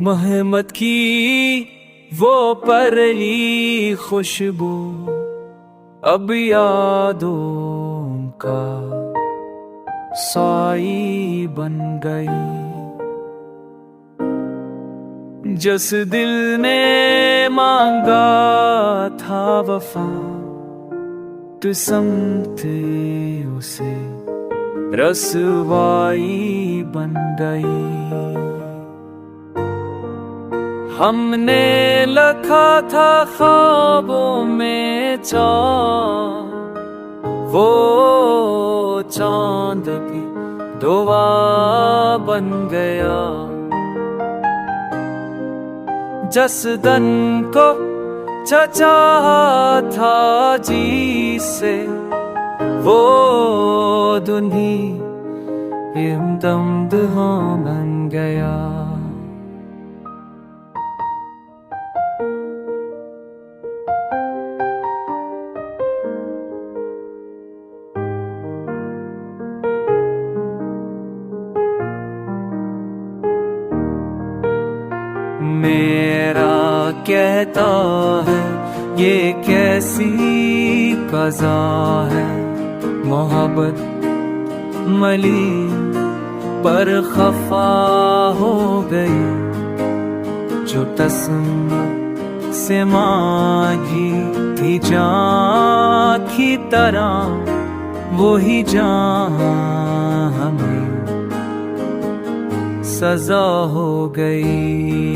महमत की वो परली खुशबू अब यादों का साई बन गई। जिस दिल ने मांगा था वफा, किस्मत उसे रसवाई बन गई। हमने लखा था ख्वाबों में चाँद, वो चांद भी दुआ बन गया। जस दन को चचा था जी से, वो दुनी दम बन गया। मेरा कहता है ये कैसी क़ज़ा है, मोहब्बत मली पर खफा हो गई। जो तस्म से मांगी थी जान की तरह, वो ही जान हमें सजा हो गई।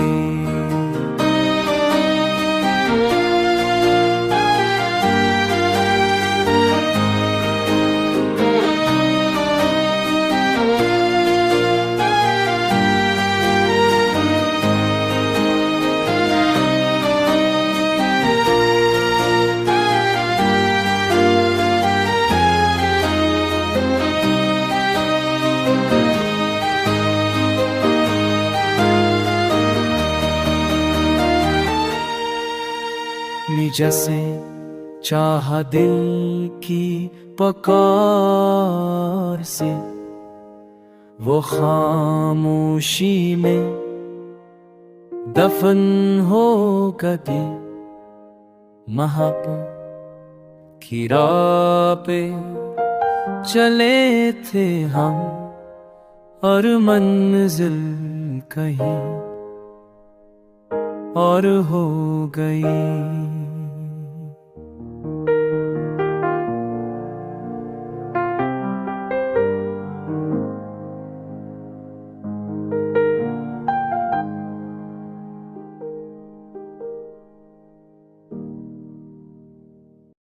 जैसे चाह दिल की पुकार से, वो खामोशी में दफन हो गए। महब की राह पे चले थे हम, और मंजिल कहीं और हो गई।